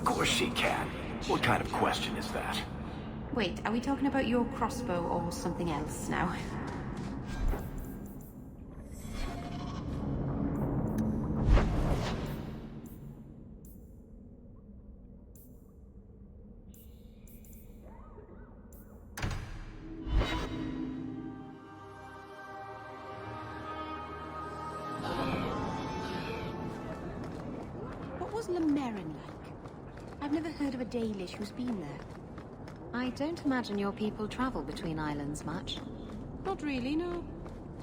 Of course she can. What kind of question is that? Wait, are we talking about your crossbow or something else now? What was Lemerin like? I've never heard of a Dalish who's been there. I don't imagine your people travel between islands much. Not really, no.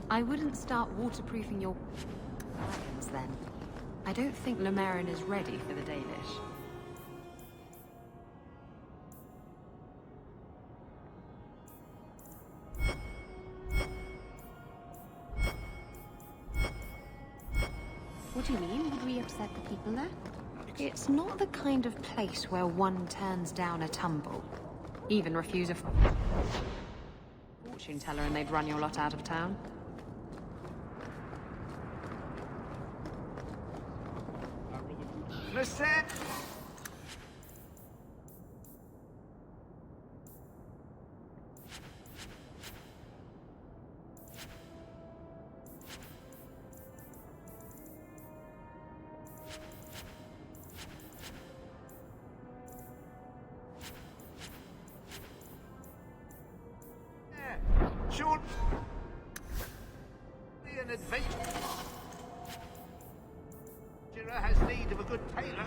I wouldn't start waterproofing your wagons then. I don't think Lemerin is ready for the Dalish. What do you mean? Would we upset the people there? It's not the kind of place where one turns down a tumble. Even refuse a fortune teller and they'd run your lot out of town. Listen! Should be an adventurer has need of a good tailor.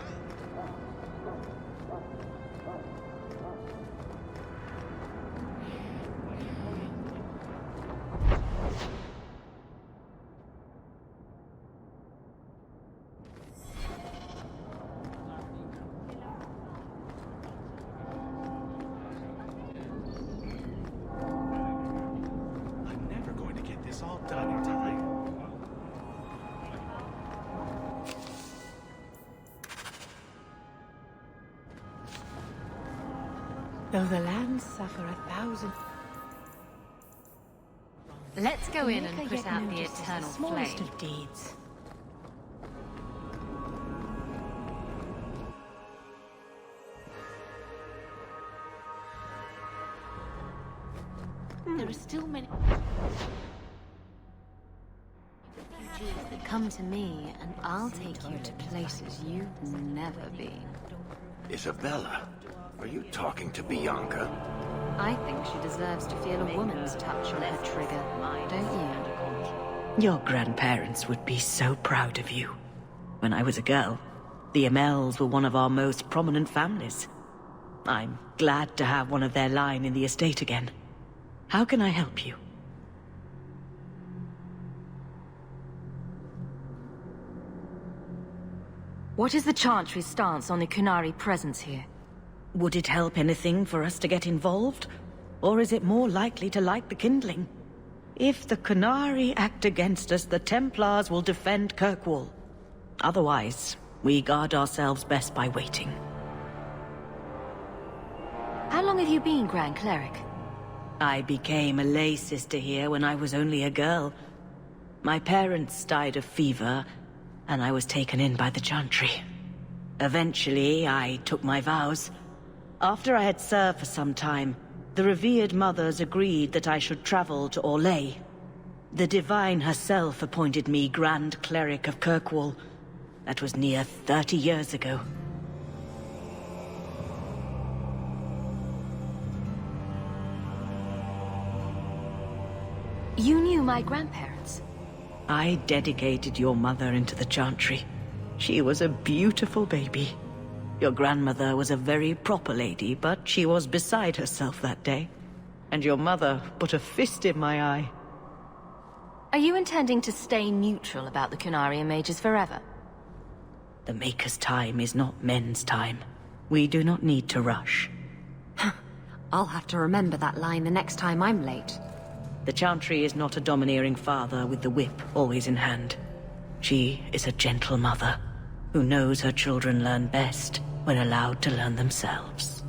I'm never going to get this all done in time. Though the lands suffer 1,000... Let's go in and Make put yet out the notice is eternal the smallest flame. of deeds. There are still many... Come to me and I'll take you to places you've never been. Isabella, are you talking to Bianca? I think she deserves to feel a woman's touch on her trigger, don't you? Your grandparents would be so proud of you. When I was a girl, the Amels were one of our most prominent families. I'm glad to have one of their line in the estate again. How can I help you? What is the Chantry's stance on the Kunari presence here? Would it help anything for us to get involved? Or is it more likely to light the kindling? If the Kunari act against us, the Templars will defend Kirkwall. Otherwise, we guard ourselves best by waiting. How long have you been Grand Cleric? I became a lay sister here when I was only a girl. My parents died of fever, and I was taken in by the Chantry. Eventually, I took my vows. After I had served for some time, the revered mothers agreed that I should travel to Orlais. The Divine herself appointed me Grand Cleric of Kirkwall. That was near 30 years ago. You knew my grandparents? I dedicated your mother into the Chantry. She was a beautiful baby. Your grandmother was a very proper lady, but she was beside herself that day. And your mother put a fist in my eye. Are you intending to stay neutral about the Kunari mages forever? The Maker's time is not men's time. We do not need to rush. I'll have to remember that line the next time I'm late. The Chantry is not a domineering father with the whip always in hand. She is a gentle mother who knows her children learn best when allowed to learn themselves.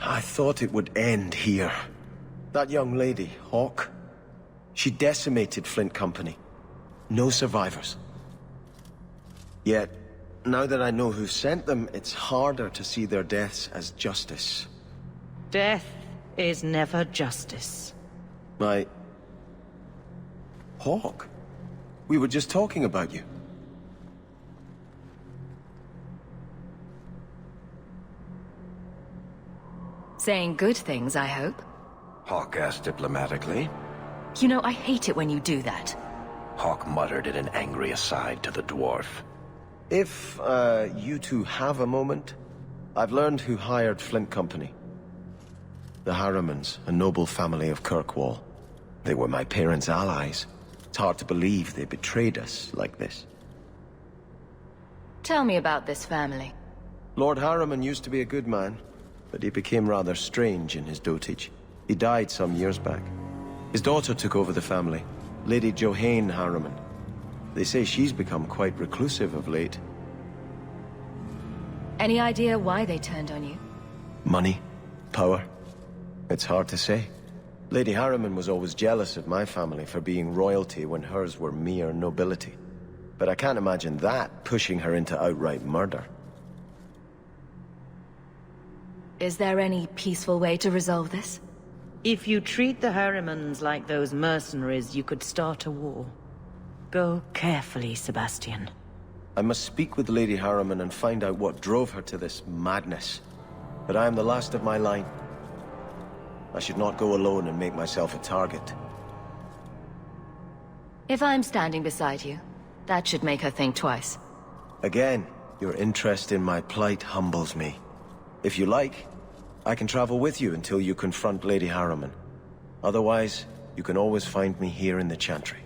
I thought it would end here. That young lady, Hawke, She decimated Flint Company. No survivors. Yet, now that I know who sent them, it's harder to see their deaths as justice. Death is never justice. Hawke? We were just talking about you. Saying good things, I hope. Hawke asked diplomatically. You know, I hate it when you do that. Hawke muttered in an angry aside to the dwarf. If, you two have a moment, I've learned who hired Flint Company. The Harrimans, a noble family of Kirkwall. They were my parents' allies. It's hard to believe they betrayed us like this. Tell me about this family. Lord Harriman used to be a good man, but he became rather strange in his dotage. He died some years back. His daughter took over the family, Lady Johanne Harriman. They say she's become quite reclusive of late. Any idea why they turned on you? Money? Power? It's hard to say. Lady Harriman was always jealous of my family for being royalty when hers were mere nobility. But I can't imagine that pushing her into outright murder. Is there any peaceful way to resolve this? If you treat the Harrimans like those mercenaries, you could start a war. Go carefully, Sebastian. I must speak with Lady Harriman and find out what drove her to this madness. But I am the last of my line. I should not go alone and make myself a target. If I'm standing beside you, that should make her think twice. Again, your interest in my plight humbles me. If you like, I can travel with you until you confront Lady Harriman. Otherwise, you can always find me here in the Chantry.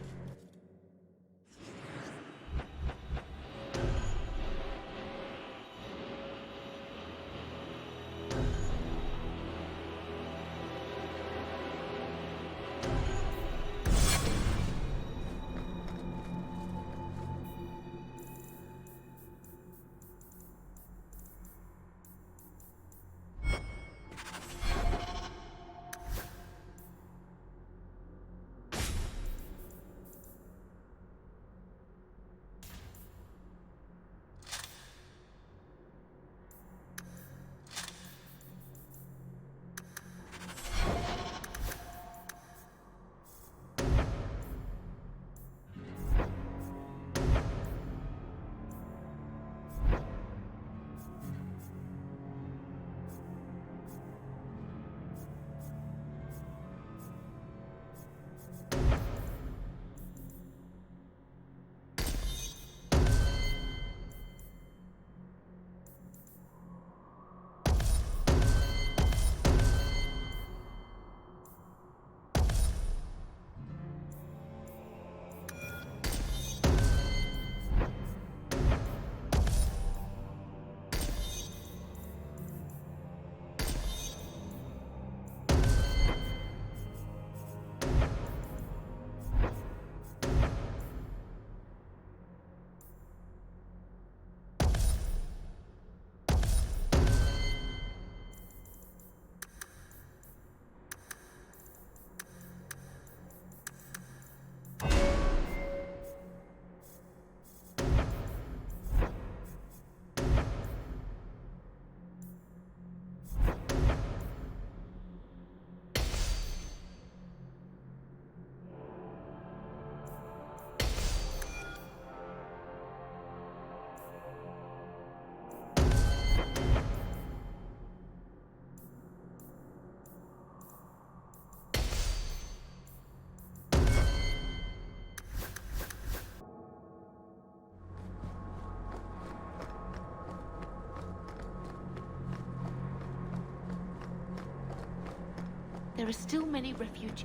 There are still many refugees.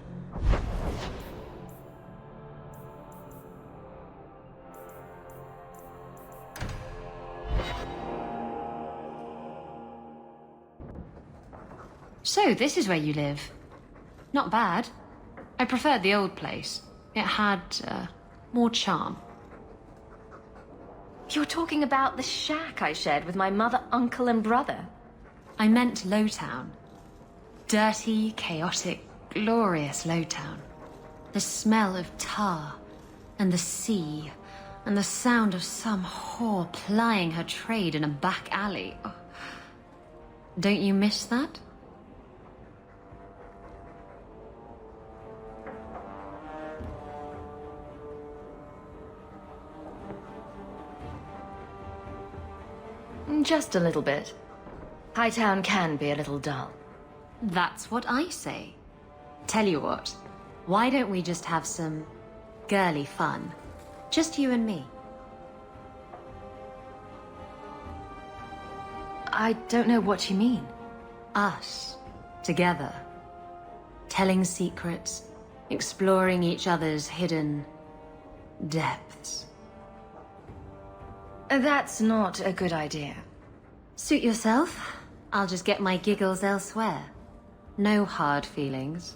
So, this is where you live. Not bad. I preferred the old place. It had, more charm. You're talking about the shack I shared with my mother, uncle, and brother. I meant Lowtown. Dirty, chaotic, glorious Lowtown. The smell of tar, and the sea, and the sound of some whore plying her trade in a back alley. Oh. Don't you miss that? Just a little bit. Hightown can be a little dull. That's what I say. Tell you what, why don't we just have some girly fun? Just you and me. I don't know what you mean. Us. Together. Telling secrets. Exploring each other's hidden depths. That's not a good idea. Suit yourself. I'll just get my giggles elsewhere. No hard feelings.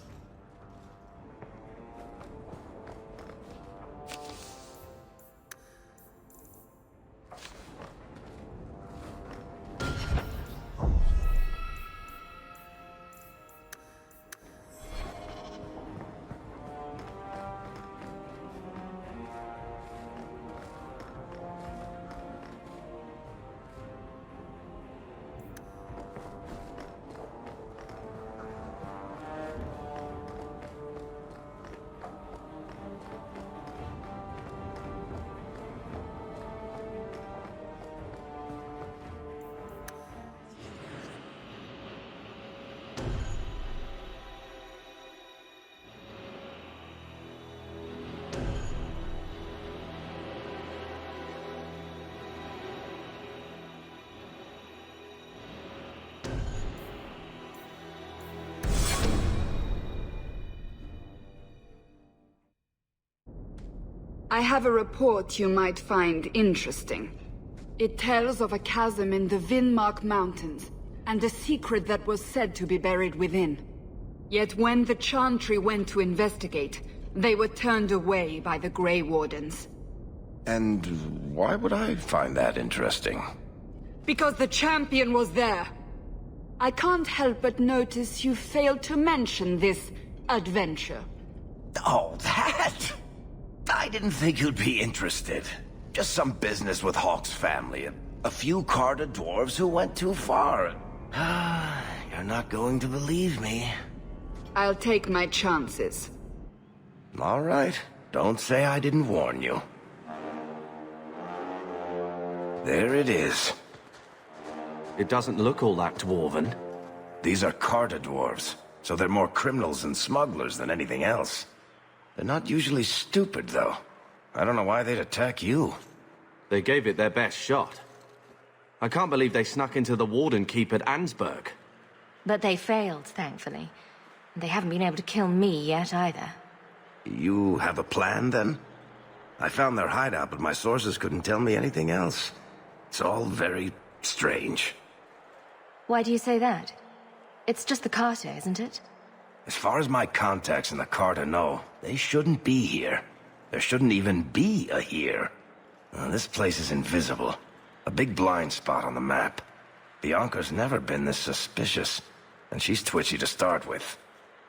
I have a report you might find interesting. It tells of a chasm in the Vinmark Mountains, and a secret that was said to be buried within. Yet when the Chantry went to investigate, they were turned away by the Grey Wardens. And why would I find that interesting? Because the champion was there. I can't help but notice you failed to mention this adventure. Oh, that? I didn't think you'd be interested. Just some business with Hawke's family. A few Carta dwarves who went too far. You're not going to believe me. I'll take my chances. All right. Don't say I didn't warn you. There it is. It doesn't look all that dwarven. These are Carta dwarves, so they're more criminals and smugglers than anything else. They're not usually stupid, though. I don't know why they'd attack you. They gave it their best shot. I can't believe they snuck into the Warden Keep at Ansburg. But they failed, thankfully. They haven't been able to kill me yet, either. You have a plan, then? I found their hideout, but my sources couldn't tell me anything else. It's all very strange. Why do you say that? It's just the Carta, isn't it? As far as my contacts in the Carta know, they shouldn't be here. There shouldn't even be a here. This place is invisible. A big blind spot on the map. Bianca's never been this suspicious, and she's twitchy to start with.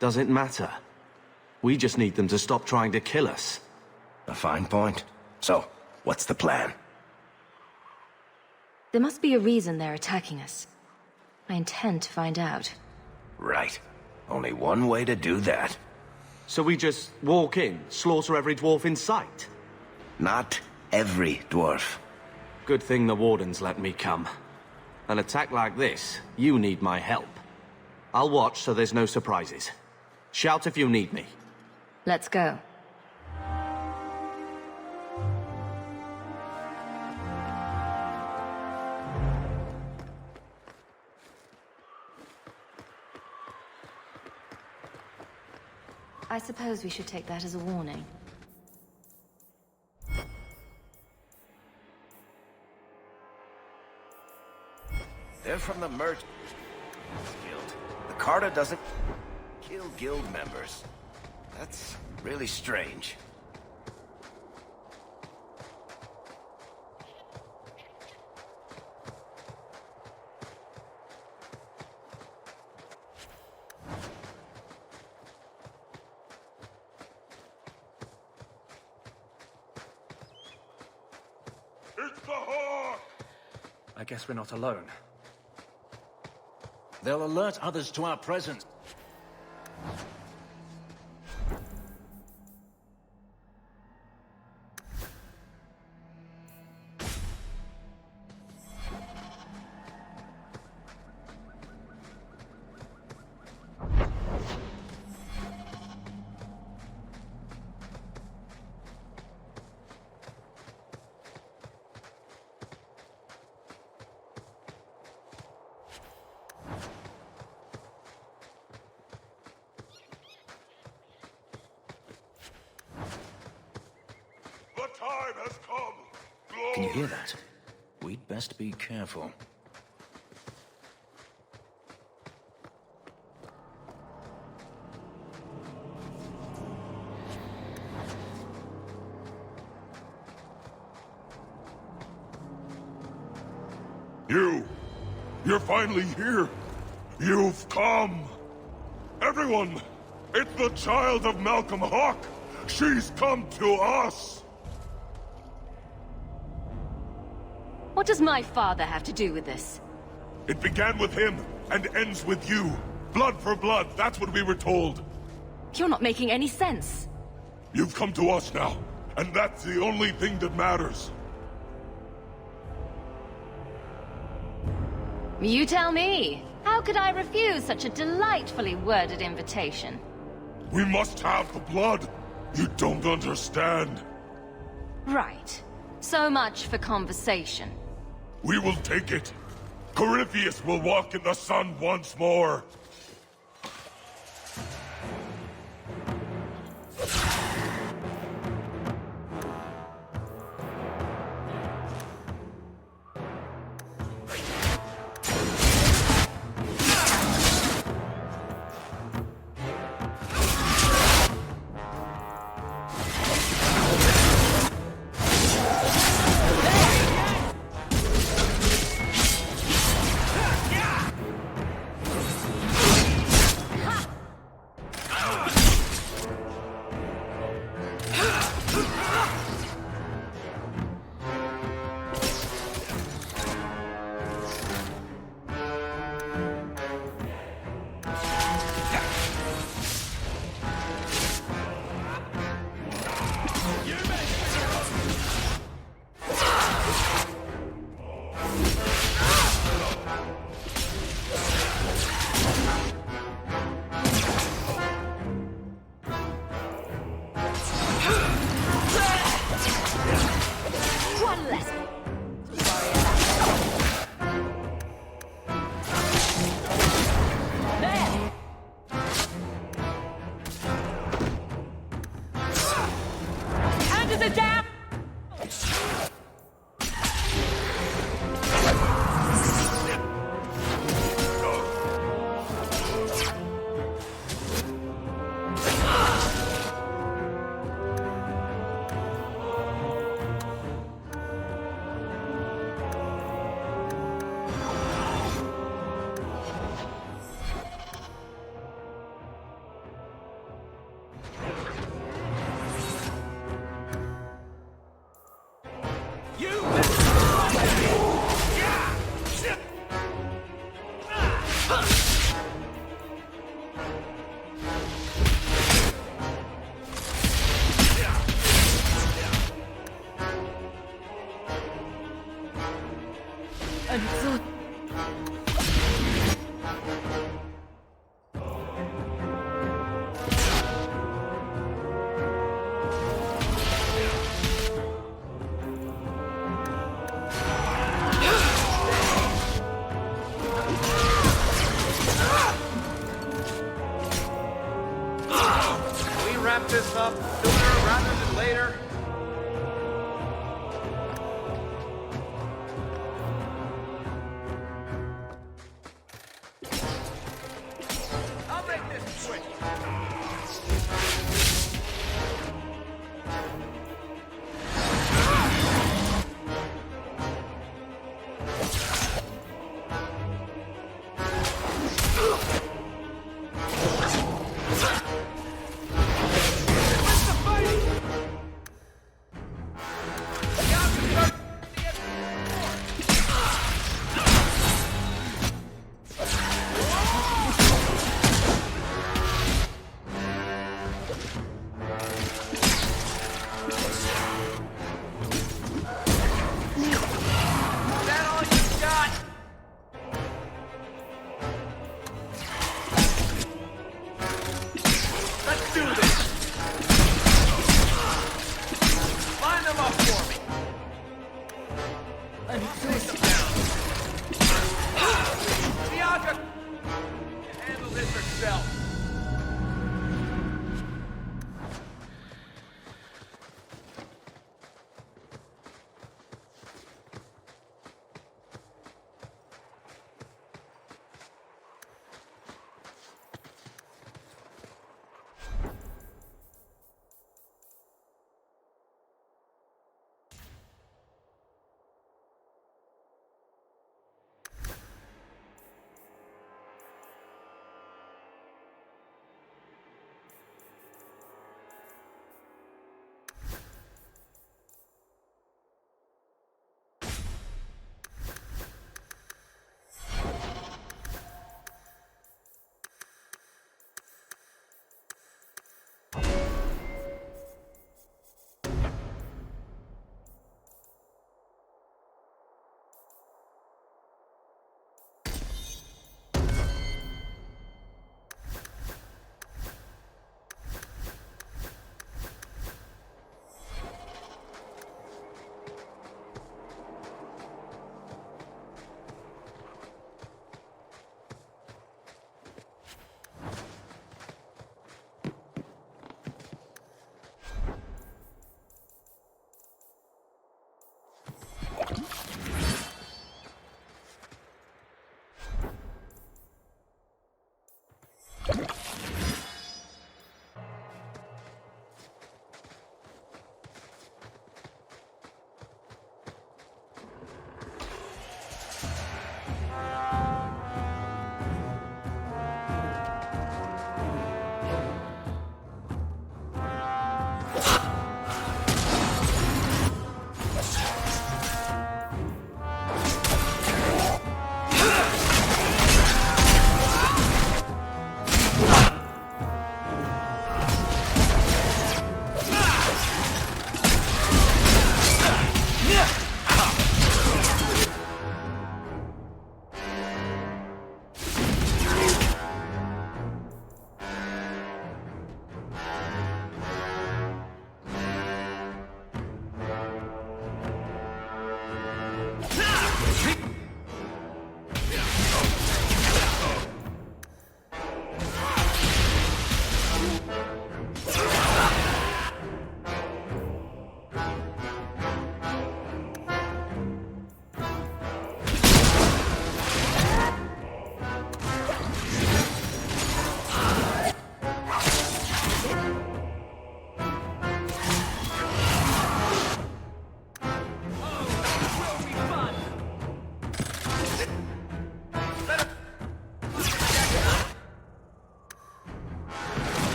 Does it matter? We just need them to stop trying to kill us. A fine point. So, what's the plan? There must be a reason they're attacking us. I intend to find out. Right. Only one way to do that. So we just walk in, slaughter every dwarf in sight? Not every dwarf. Good thing the Wardens let me come. An attack like this, you need my help. I'll watch so there's no surprises. Shout if you need me. Let's go. I suppose we should take that as a warning. They're from the Merchants Guild. The Carta doesn't kill guild members. That's really strange. I guess we're not alone. They'll alert others to our presence. The time has come! Glory! Can you hear that? We'd best be careful. You're finally here! You've come! Everyone! It's the child of Malcolm Hawke! She's come to us! What does my father have to do with this? It began with him, and ends with you. Blood for blood, that's what we were told. You're not making any sense. You've come to us now, and that's the only thing that matters. You tell me. How could I refuse such a delightfully worded invitation? We must have the blood. You don't understand. Right. So much for conversation. We will take it. Corypheus will walk in the sun once more. This up sooner rather than later.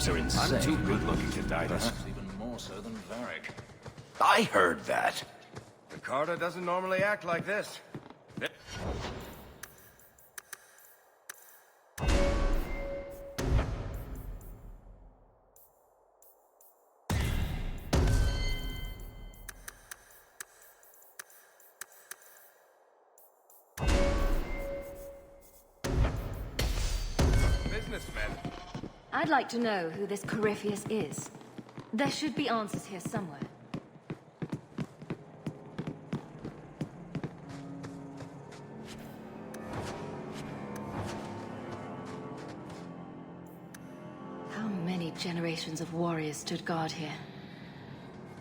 are insane. I'm too good looking to die this. Perhaps even more so than Varric. I heard that. The Carta doesn't normally act like this. Businessmen. I'd like to know who this Corypheus is. There should be answers here somewhere. How many generations of warriors stood guard here?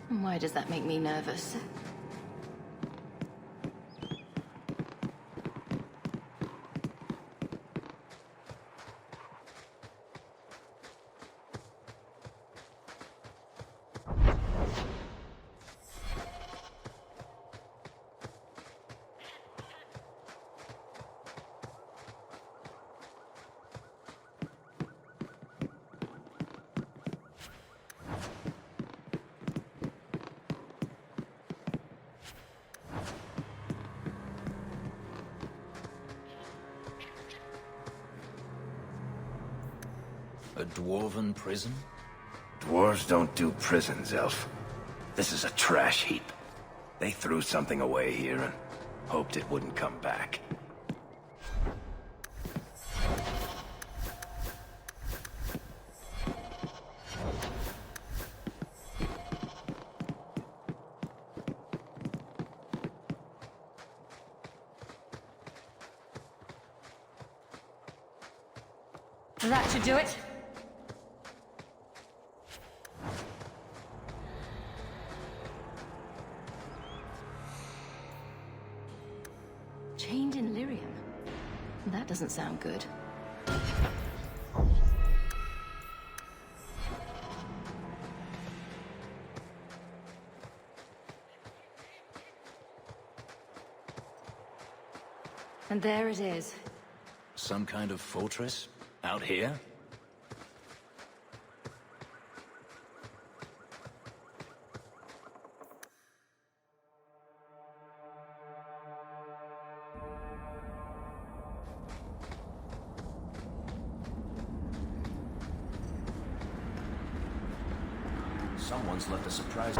And why does that make me nervous? A dwarven prison? Dwarves don't do prisons, Elf. This is a trash heap. They threw something away here and hoped it wouldn't come back. That should do it. Chained in lyrium. That doesn't sound good. And there it is. Some kind of fortress? Out here? Someone's left a surprise.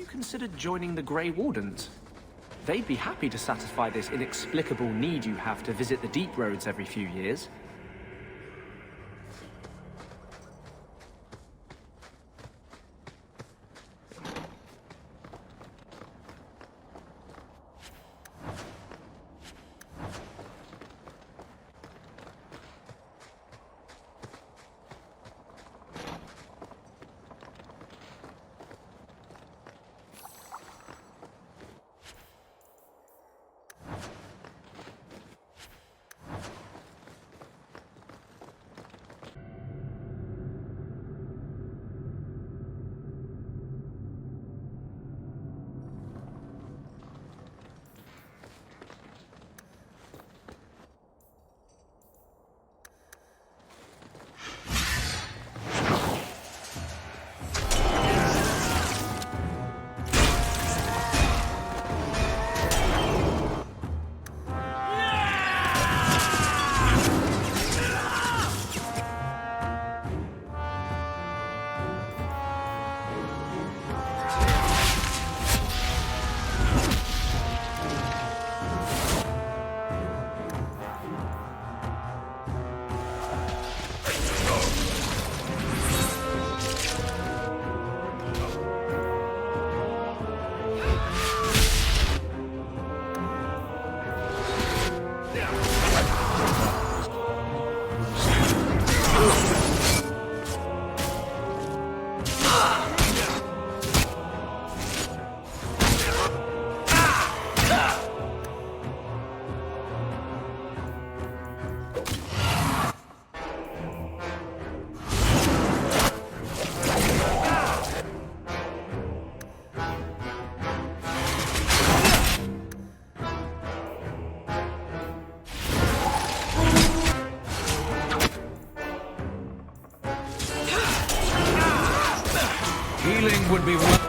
you considered joining the Grey Wardens? They'd be happy to satisfy this inexplicable need you have to visit the Deep Roads every few years. Healing would be well.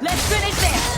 Let's finish this!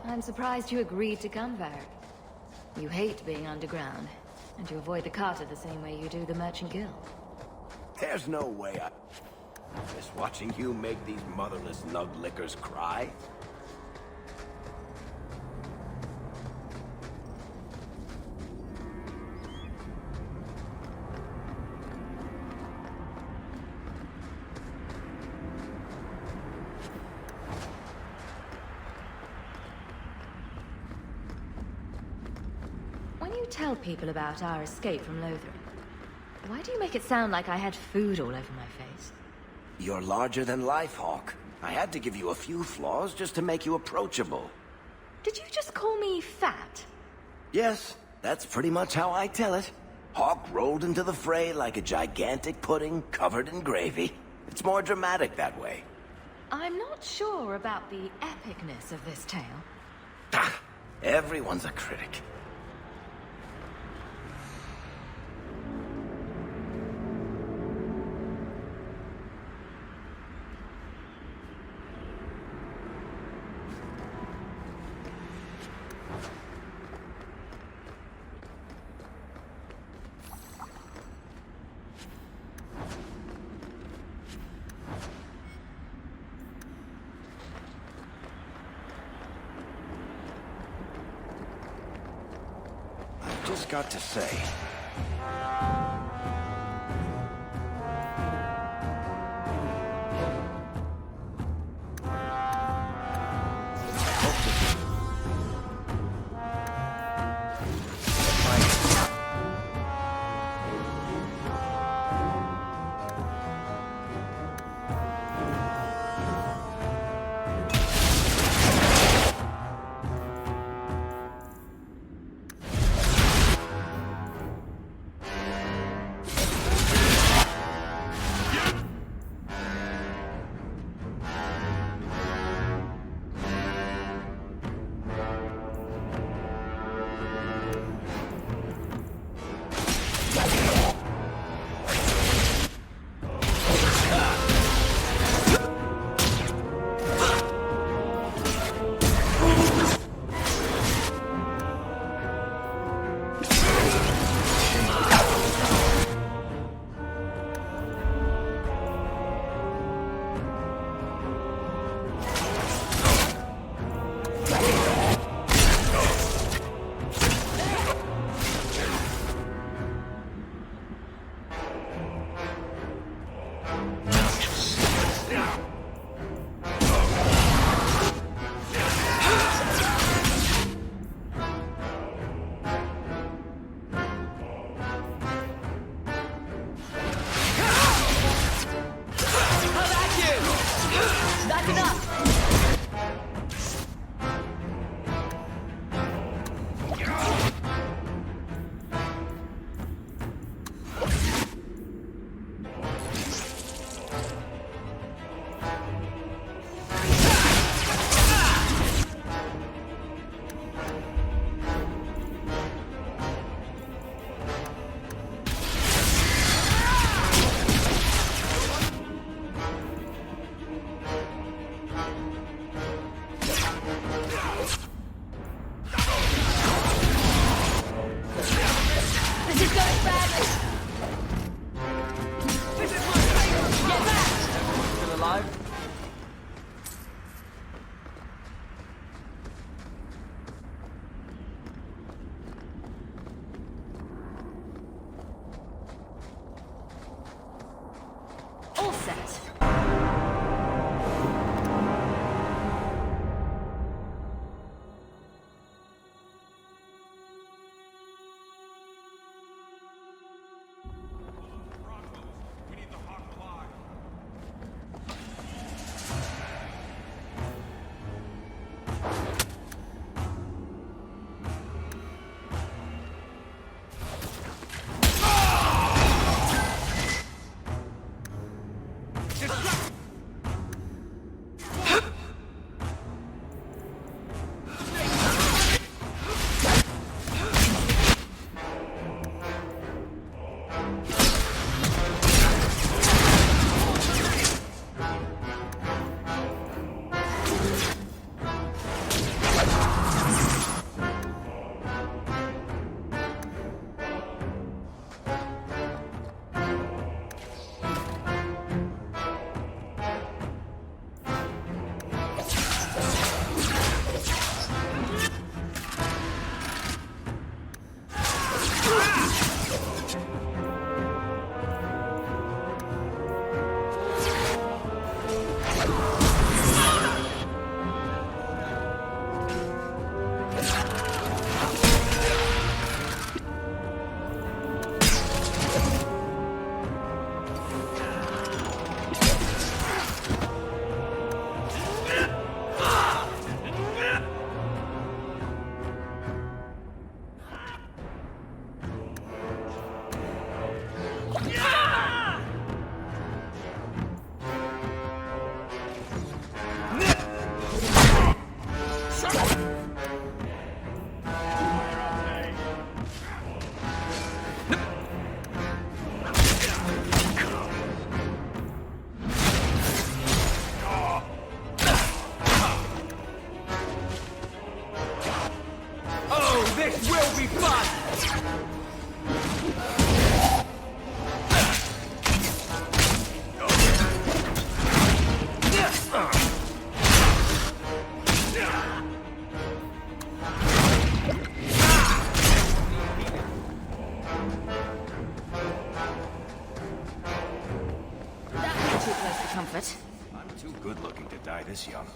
I'm surprised you agreed to come, Varric. You hate being underground, and you avoid the Carta the same way you do the Merchant Guild. There's no way I miss watching you make these motherless nug-lickers cry. When you tell people about our escape from Lothar, why do you make it sound like I had food all over my face? You're larger than life, Hawke. I had to give you a few flaws just to make you approachable. Did you just call me fat? Yes, that's pretty much how I tell it. Hawke rolled into the fray like a gigantic pudding covered in gravy. It's more dramatic that way. I'm not sure about the epicness of this tale. Ah, everyone's a critic. Just got to say, All set. comfort. I'm too good looking to die this young.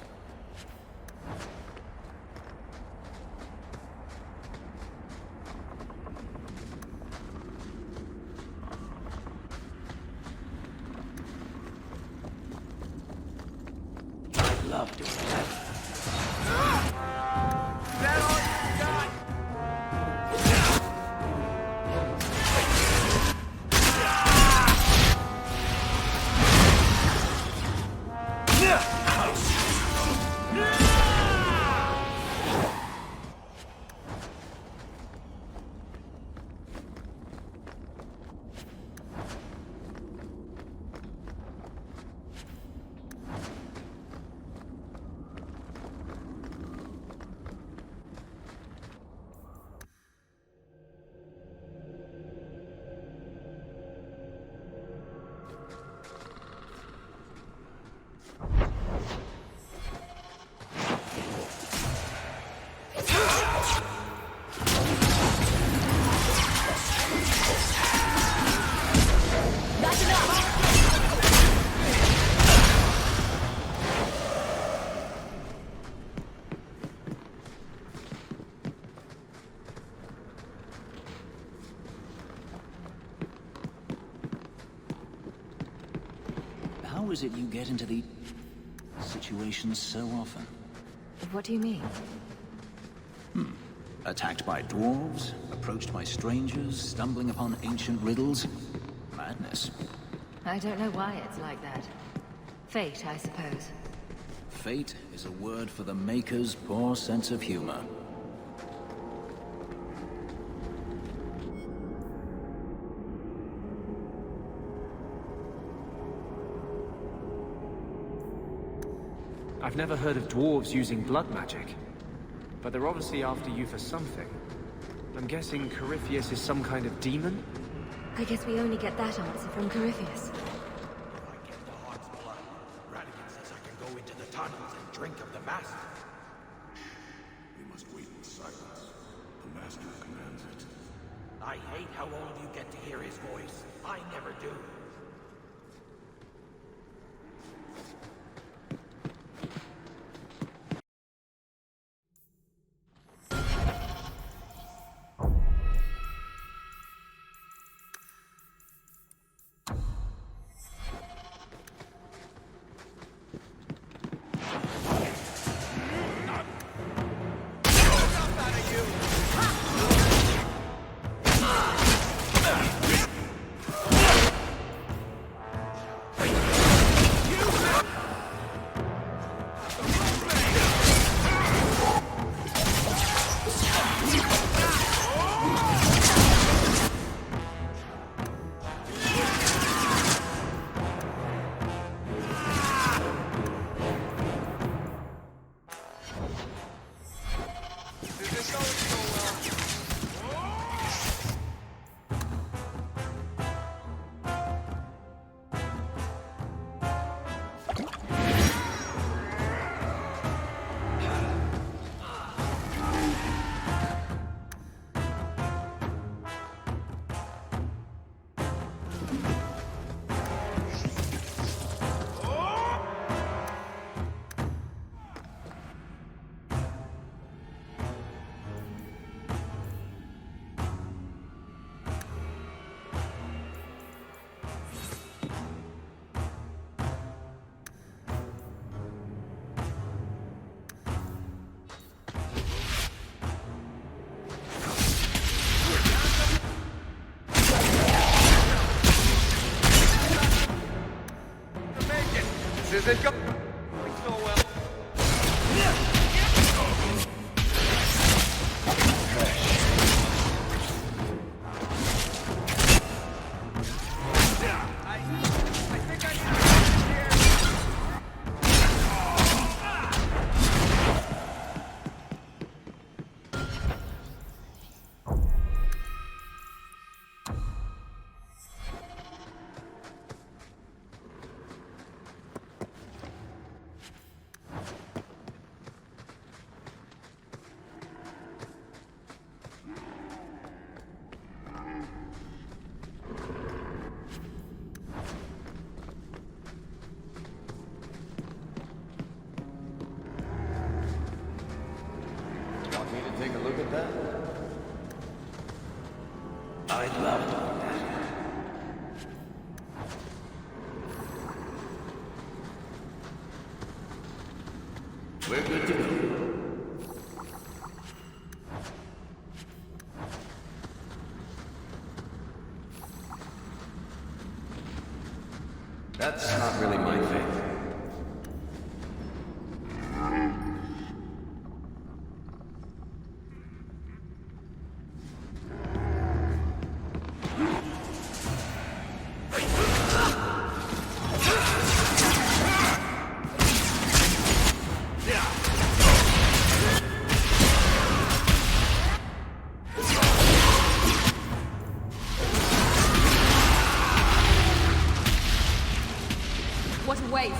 I love doing that. Is that all you got? How is it you get into the situations so often? What do you mean? Attacked by dwarves, approached by strangers, stumbling upon ancient riddles. Madness. I don't know why it's like that. Fate, I suppose. Fate is a word for the Maker's poor sense of humor. I've never heard of dwarves using blood magic, but they're obviously after you for something. I'm guessing Corypheus is some kind of demon? I guess we only get that answer from Corypheus. I get the Hawke's blood. Radigan says I can go into the tunnels and drink of the Master. We must wait in silence. The Master commands it. I hate how all of you get to hear his voice. I never do. This isn't going so well. I think I need to here. That's not really my thing. What a waste.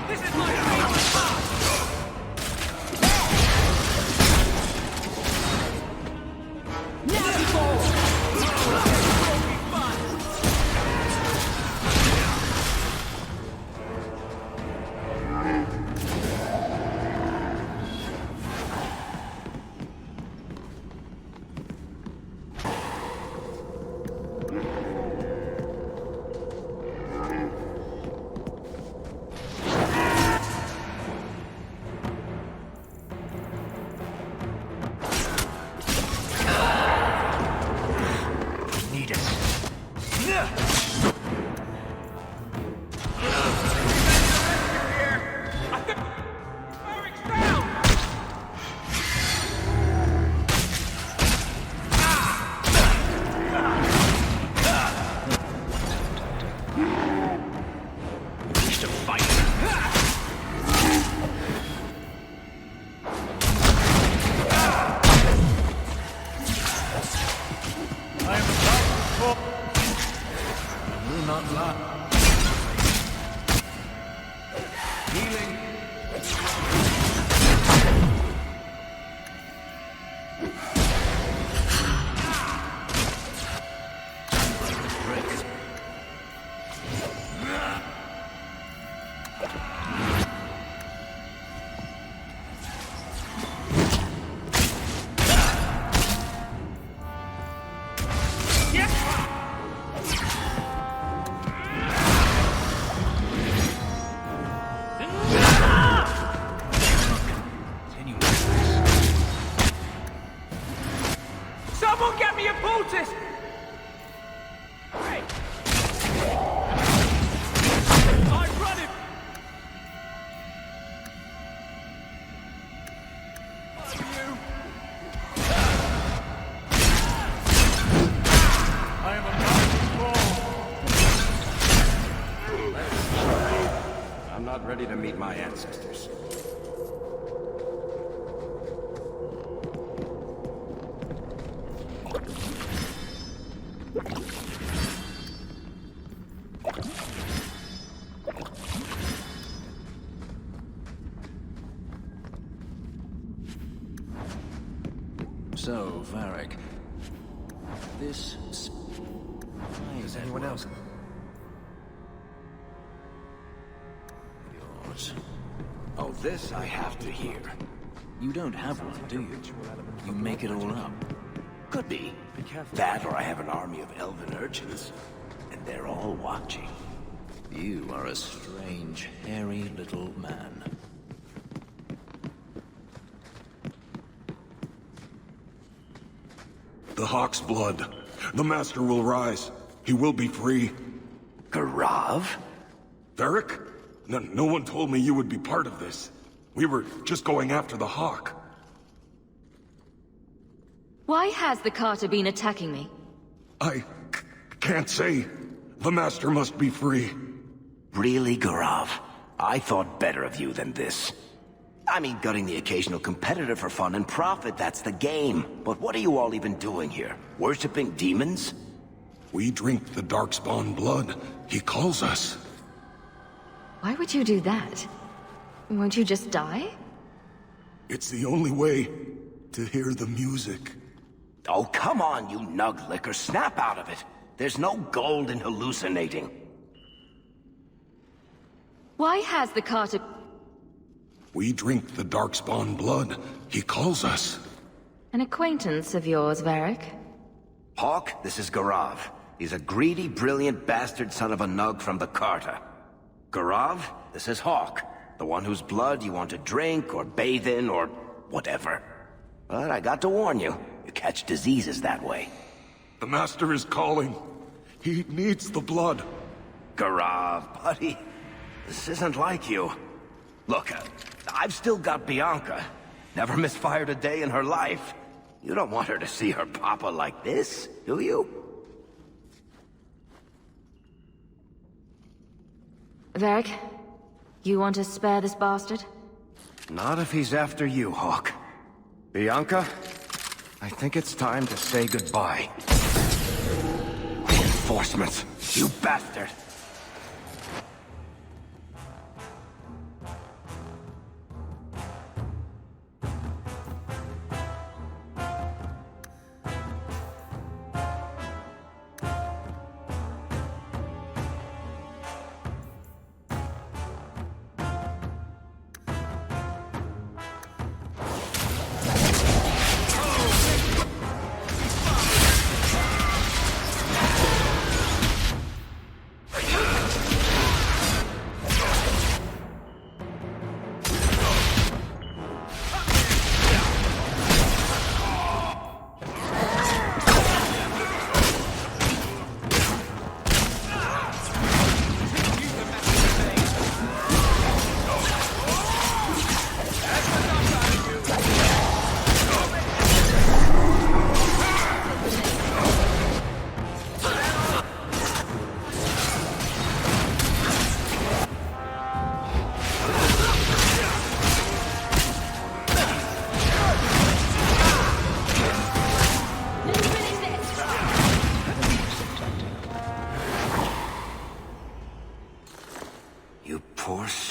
This is my favorite part! Someone get me a poultice! Hey! I'm running! Fuck you! I am about to fall! I'm not ready to meet my ancestors. So, Varric, this... Does anyone else? Yours. Oh, this I have to hear. You don't have one, do you? You make it all up. Could be. That, or I have an army of elven urchins, and they're all watching. You are a strange, hairy little man. The Hawke's blood. The Master will rise. He will be free. Garav? Varric? No one told me you would be part of this. We were just going after the Hawke. Why has the Carta been attacking me? I can't say. The Master must be free. Really, Garav? I thought better of you than this. I mean, gutting the occasional competitor for fun and profit, that's the game. But what are you all even doing here? Worshipping demons? We drink the Darkspawn blood. He calls us. Why would you do that? Won't you just die? It's the only way to hear the music. Oh, come on, you nug licker. Snap out of it. There's no gold in hallucinating. Why has the Carta... We drink the Darkspawn blood. He calls us. An acquaintance of yours, Varric? Hawke, this is Garav. He's a greedy, brilliant bastard son of a nug from the Carta. Garav, this is Hawke. The one whose blood you want to drink or bathe in or whatever. But I got to warn you, you catch diseases that way. The Master is calling. He needs the blood. Garav, buddy, this isn't like you. Look, I've still got Bianca. Never misfired a day in her life. You don't want her to see her papa like this, do you? Varric, you want to spare this bastard? Not if he's after you, Hawke. Bianca, I think it's time to say goodbye. Reinforcements, you bastard!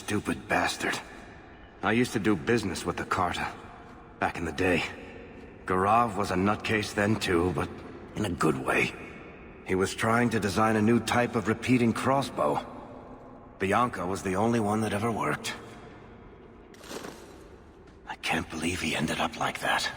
Stupid bastard. I used to do business with the Carta. Back in the day. Garav was a nutcase then too, but in a good way. He was trying to design a new type of repeating crossbow. Bianca was the only one that ever worked. I can't believe he ended up like that.